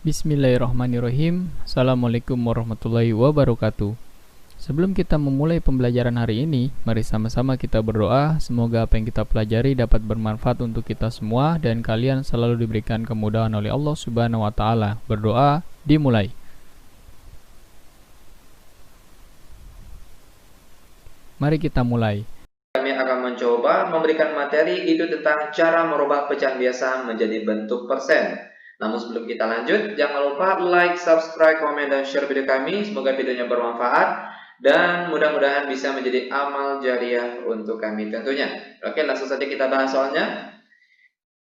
Bismillahirrahmanirrahim. Assalamualaikum warahmatullahi wabarakatuh. Sebelum kita memulai pembelajaran hari ini, mari sama-sama kita berdoa. Semoga apa yang kita pelajari dapat bermanfaat untuk kita semua dan kalian selalu diberikan kemudahan oleh Allah Subhanahu wa taala. Berdoa dimulai. Mari kita mulai. Kami akan mencoba memberikan materi itu tentang cara merubah pecahan biasa menjadi bentuk persen. Namun sebelum kita lanjut, jangan lupa like, subscribe, komen, dan share video kami. Semoga videonya bermanfaat dan mudah-mudahan bisa menjadi amal jariah untuk kami tentunya. Oke, langsung saja kita bahas soalnya.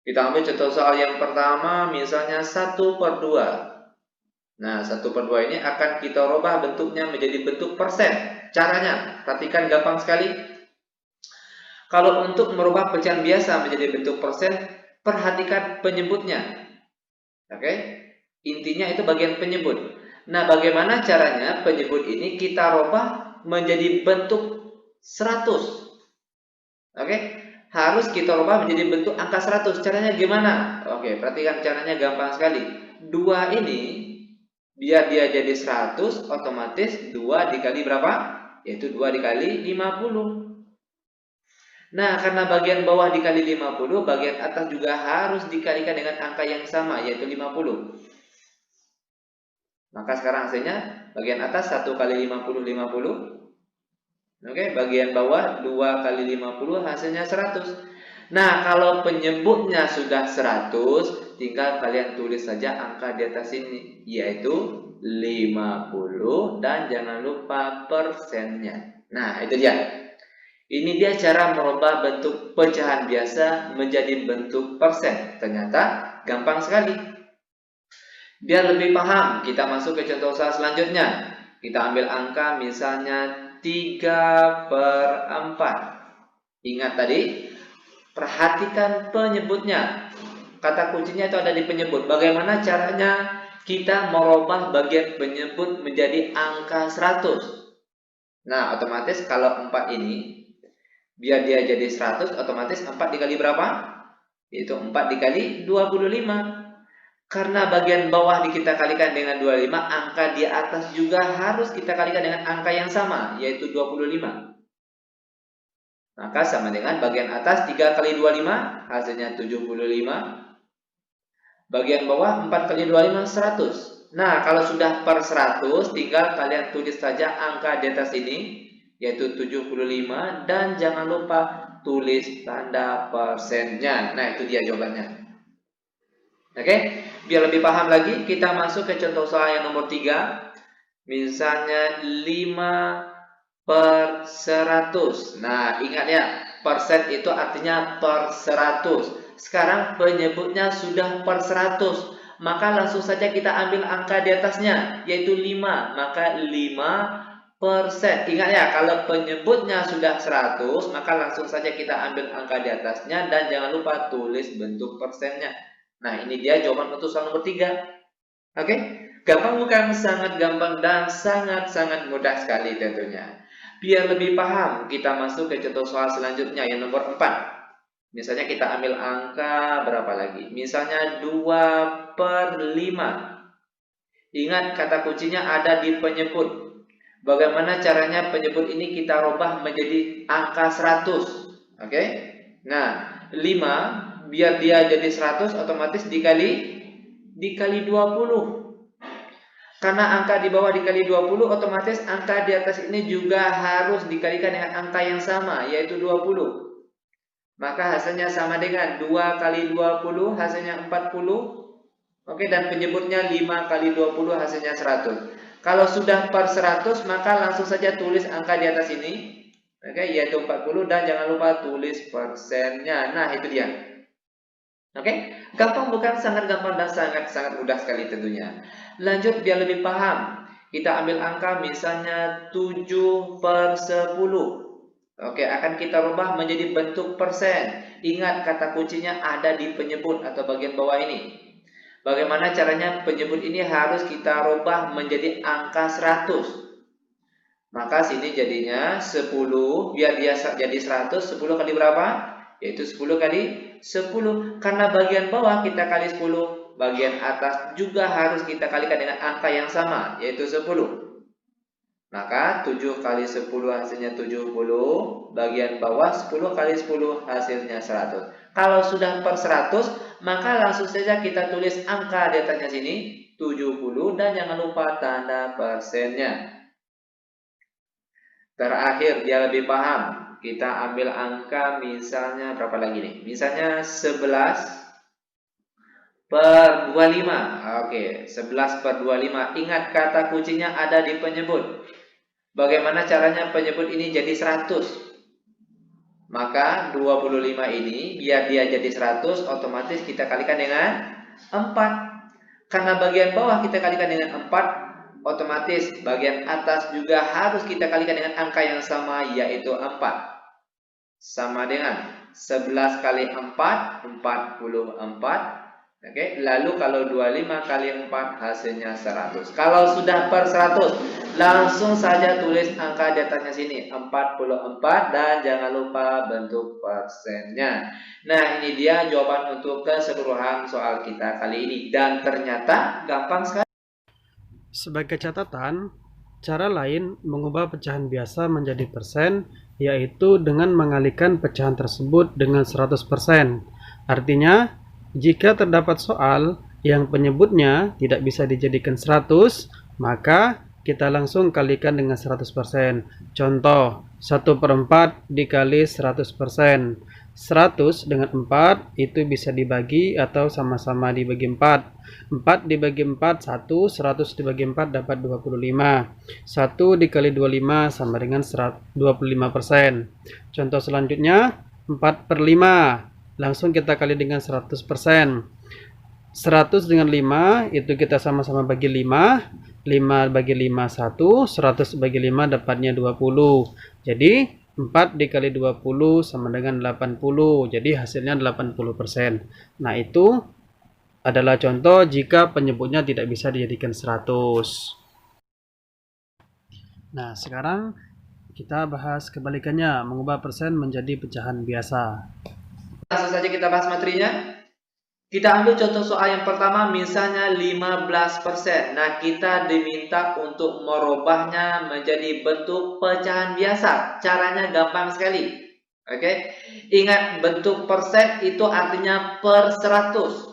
Kita ambil contoh soal yang pertama, misalnya 1/2. Nah, 1/2 ini akan kita rubah bentuknya menjadi bentuk persen. Caranya, perhatikan gampang sekali. Kalau untuk merubah pecahan biasa menjadi bentuk persen, perhatikan penyebutnya. Oke? Intinya itu bagian penyebut. Nah, bagaimana caranya penyebut ini kita rubah menjadi bentuk 100? Oke? Harus kita rubah menjadi bentuk angka 100. Caranya gimana? Oke, perhatikan caranya gampang sekali. 2 ini biar dia jadi 100, otomatis 2 dikali berapa? Yaitu 2 dikali 50. Nah, karena bagian bawah dikali 50, bagian atas juga harus dikalikan dengan angka yang sama, yaitu 50. Maka sekarang hasilnya, bagian atas 1 kali 50, 50. Oke, bagian bawah 2 kali 50, hasilnya 100. Nah, kalau penyebutnya sudah 100, tinggal kalian tulis saja angka di atas ini, yaitu 50, dan jangan lupa persennya. Nah, itu dia. Ini dia cara merubah bentuk pecahan biasa menjadi bentuk persen. Ternyata gampang sekali. Biar lebih paham, kita masuk ke contoh soal selanjutnya. Kita ambil angka misalnya 3/4. Ingat tadi, perhatikan penyebutnya. Kata kuncinya itu ada di penyebut. Bagaimana caranya kita merubah bagian penyebut menjadi angka 100? Nah, otomatis kalau 4 ini, biar dia jadi 100, otomatis 4 dikali berapa? Yaitu 4 dikali 25. Karena bagian bawah kita kalikan dengan 25, angka di atas juga harus kita kalikan dengan angka yang sama, yaitu 25. Maka sama dengan bagian atas 3 kali 25, hasilnya 75. Bagian bawah 4 kali 25, 100. Nah, kalau sudah per 100, tinggal kalian tulis saja angka di atas ini, yaitu 75, dan jangan lupa tulis tanda persennya. Nah, itu dia jawabannya. Oke, biar lebih paham lagi, kita masuk ke contoh soal yang nomor 3. Misalnya 5/100. Nah, ingat ya, persen itu artinya per 100. Sekarang penyebutnya sudah per 100. Maka langsung saja kita ambil angka di atasnya, yaitu 5. Maka 5%. Ingat ya, kalau penyebutnya sudah 100, maka langsung saja kita ambil angka di atasnya dan jangan lupa tulis bentuk persennya. Nah, ini dia jawaban untuk soal nomor 3. Oke? Gampang bukan? Sangat gampang dan sangat-sangat mudah sekali tentunya. Biar lebih paham, kita masuk ke contoh soal selanjutnya yang nomor 4. Misalnya kita ambil angka berapa lagi? Misalnya 2/5. Ingat, kata kuncinya ada di penyebut. Bagaimana caranya penyebut ini kita rubah menjadi angka 100? Oke? Nah, 5 biar dia jadi 100 otomatis dikali 20. Karena angka di bawah dikali 20, otomatis angka di atas ini juga harus dikalikan dengan angka yang sama, yaitu 20. Maka hasilnya sama dengan 2 kali 20, hasilnya 40. Oke, dan penyebutnya 5 kali 20, hasilnya 100. Kalau sudah per 100, maka langsung saja tulis angka di atas ini. Oke, yaitu 40, dan jangan lupa tulis persennya. Nah, itu dia. Oke, gampang bukan? Sangat gampang dan sangat-sangat mudah sekali tentunya. Lanjut biar lebih paham. Kita ambil angka misalnya 7/10. Oke, akan kita rubah menjadi bentuk persen. Ingat, kata kuncinya ada di penyebut atau bagian bawah ini. Bagaimana caranya penyebut ini harus kita rubah menjadi angka 100. Maka sini jadinya 10, biar dia jadi 100, 10 kali berapa? Yaitu 10 kali 10. Karena bagian bawah kita kali 10, bagian atas juga harus kita kalikan dengan angka yang sama, yaitu 10. Maka 7 kali 10 hasilnya 70, bagian bawah 10 kali 10 hasilnya 100. Kalau sudah per 100, maka langsung saja kita tulis angka di atasnya sini, 70, dan jangan lupa tanda persennya. Terakhir, biar lebih paham, kita ambil angka misalnya berapa lagi nih? Misalnya 11 per 25. Oke, 11 per 25. Ingat kata kuncinya ada di penyebut. Bagaimana caranya penyebut ini jadi 100? Maka 25 ini biar dia jadi 100, otomatis kita kalikan dengan 4. Karena bagian bawah kita kalikan dengan 4, otomatis bagian atas juga harus kita kalikan dengan angka yang sama, yaitu 4. Sama dengan 11 kali 4, 44. Oke, lalu kalau 25 kali 4 hasilnya 100. Kalau sudah per 100, langsung saja tulis angka di atasnya sini, 44, dan jangan lupa bentuk persennya. Nah, ini dia jawaban untuk keseluruhan soal kita kali ini, dan ternyata gampang sekali. Sebagai catatan, cara lain mengubah pecahan biasa menjadi persen yaitu dengan mengalihkan pecahan tersebut dengan 100%. Artinya, jika terdapat soal yang penyebutnya tidak bisa dijadikan 100, maka kita langsung kalikan dengan 100%. Contoh, 1/4 dikali 100%. 100 dengan 4 itu bisa dibagi atau sama-sama dibagi 4. 4 dibagi 4, 1. 100 dibagi 4 dapat 25. 1 dikali 25 sama dengan 25%. Contoh selanjutnya, 4/5. Langsung kita kali dengan 100%. 100 dengan 5 itu kita sama-sama bagi 5. 5 bagi 5 1, 100 bagi 5 dapatnya 20. Jadi 4 dikali 20 sama dengan 80. Jadi hasilnya 80%. Nah, itu adalah contoh jika penyebutnya tidak bisa dijadikan 100. Nah, sekarang kita bahas kebalikannya, mengubah persen menjadi pecahan biasa. Langsung saja kita bahas materinya. Kita ambil contoh soal yang pertama, misalnya 15%. Nah, kita diminta untuk merubahnya menjadi bentuk pecahan biasa. Caranya gampang sekali. Oke. Ingat, bentuk persen itu artinya per 100.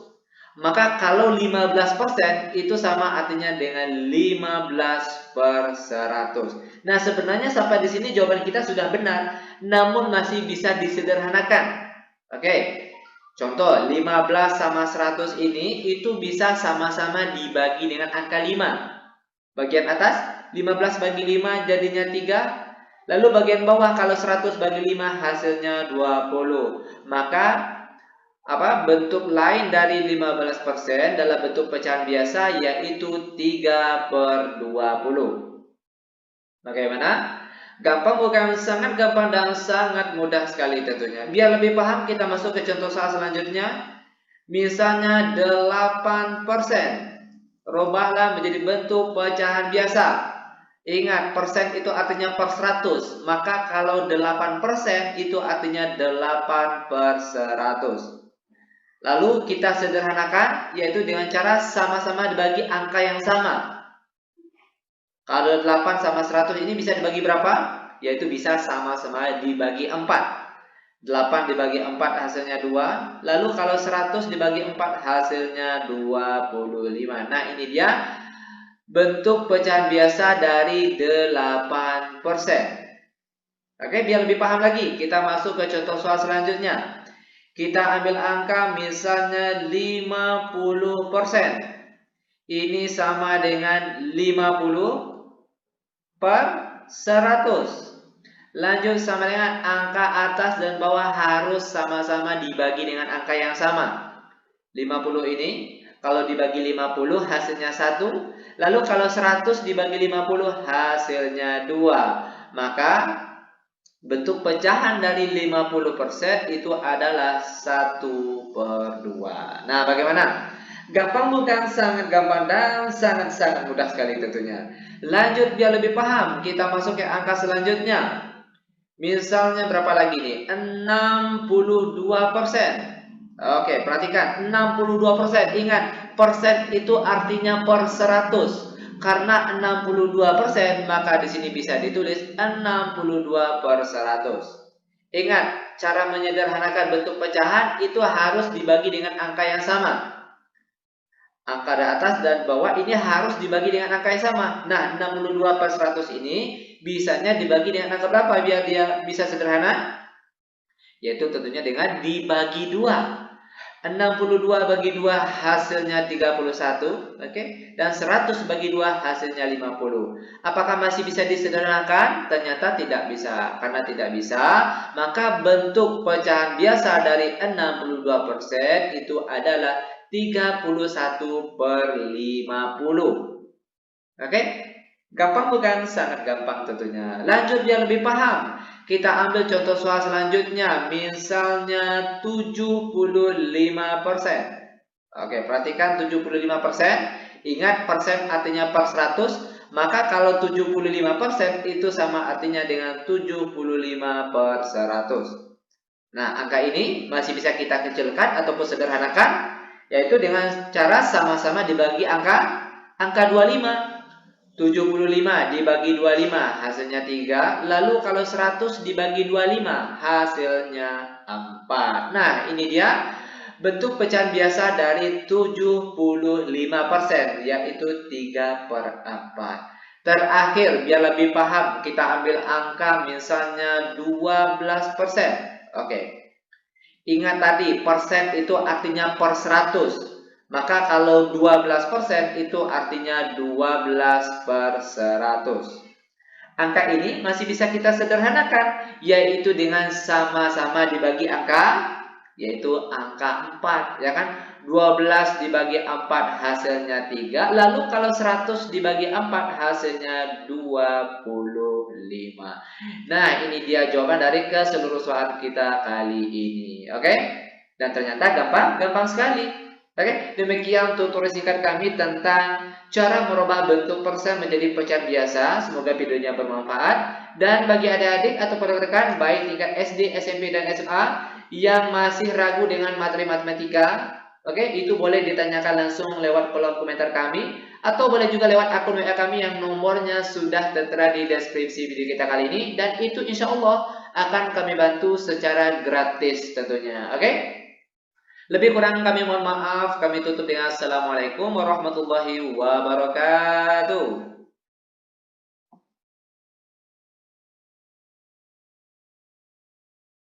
Maka kalau 15% itu sama artinya dengan 15 per 100. Nah, sebenarnya sampai di sini jawaban kita sudah benar, namun masih bisa disederhanakan. Oke, contoh 15 sama 100 ini itu bisa sama-sama dibagi dengan angka 5. Bagian atas 15 bagi 5 jadinya 3. Lalu bagian bawah kalau 100 bagi 5 hasilnya 20. Maka bentuk lain dari 15% dalam bentuk pecahan biasa yaitu 3/20. Bagaimana? Gampang bukan? Sangat gampang dan sangat mudah sekali tentunya. Biar lebih paham, kita masuk ke contoh soal selanjutnya. Misalnya 8%. Rubahlah menjadi bentuk pecahan biasa. Ingat, persen itu artinya per 100. Maka kalau 8% itu artinya 8 per 100. Lalu kita sederhanakan, yaitu dengan cara sama-sama dibagi angka yang sama. Kalau 8 sama 100 ini bisa dibagi berapa? Yaitu bisa sama-sama dibagi 4. 8 dibagi 4 hasilnya 2. Lalu kalau 100 dibagi 4 hasilnya 25. Nah, ini dia bentuk pecahan biasa dari 8%. Oke, biar lebih paham lagi, kita masuk ke contoh soal selanjutnya. Kita ambil angka misalnya 50%. Ini sama dengan 50 per 100. Lanjut sama dengan angka atas dan bawah harus sama-sama dibagi dengan angka yang sama. 50 ini kalau dibagi 50 hasilnya 1. Lalu kalau 100 dibagi 50 hasilnya 2. Maka bentuk pecahan dari 50% itu adalah 1/2. Nah, bagaimana? Gampang bukan? Sangat gampang dan sangat-sangat mudah sekali tentunya. Lanjut biar lebih paham, kita masuk ke angka selanjutnya. Misalnya berapa lagi nih? 62%. Oke, perhatikan 62%. Ingat, persen itu artinya per 100. Karena 62%, maka di sini bisa ditulis 62 per 100. Ingat, cara menyederhanakan bentuk pecahan itu harus dibagi dengan angka yang sama. Angka di atas dan bawah ini harus dibagi dengan angka yang sama. Nah, 62 per 100 ini bisanya dibagi dengan angka berapa biar dia bisa sederhana? Yaitu tentunya dengan dibagi 2. 62 bagi 2 hasilnya 31, oke? Dan 100 bagi 2 hasilnya 50. Apakah masih bisa disederhanakan? Ternyata tidak bisa. Karena tidak bisa, maka bentuk pecahan biasa dari 62% itu adalah 31 per 50. Oke? Gampang bukan? Sangat gampang tentunya. Lanjut biar lebih paham. Kita ambil contoh soal selanjutnya. Misalnya 75%. Oke, perhatikan 75%. Ingat persen artinya per 100. Maka kalau 75% itu sama artinya dengan 75 per 100. Nah, angka ini masih bisa kita kecilkan ataupun sederhanakan, yaitu dengan cara sama-sama dibagi angka 25. 75 dibagi 25 hasilnya 3. Lalu kalau 100 dibagi 25 hasilnya 4. Nah, ini dia bentuk pecahan biasa dari 75%, yaitu 3 per 4. Terakhir, biar lebih paham, kita ambil angka misalnya 12%. Oke. Ingat tadi, persen itu artinya per 100. Maka kalau 12% itu artinya 12 per 100. Angka ini masih bisa kita sederhanakan, yaitu dengan sama-sama dibagi angka, yaitu angka 4, ya kan? 12 dibagi 4 hasilnya 3. Lalu kalau 100 dibagi 4 hasilnya 25. Nah, ini dia jawaban dari keseluruhan kita kali ini. Oke? Dan ternyata gampang sekali. Oke, demikian tutorial singkat kami tentang cara merubah bentuk persen menjadi pecahan biasa. Semoga videonya bermanfaat. Dan bagi adik-adik atau rekan-rekan baik tingkat SD, SMP, dan SMA yang masih ragu dengan materi matematika, oke, itu boleh ditanyakan langsung lewat kolom komentar kami, atau boleh juga lewat akun WA kami yang nomornya sudah tertera di deskripsi video kita kali ini. Dan itu insya Allah akan kami bantu secara gratis tentunya. Oke? Lebih kurang kami mohon maaf. Kami tutup dengan Assalamualaikum warahmatullahi wabarakatuh.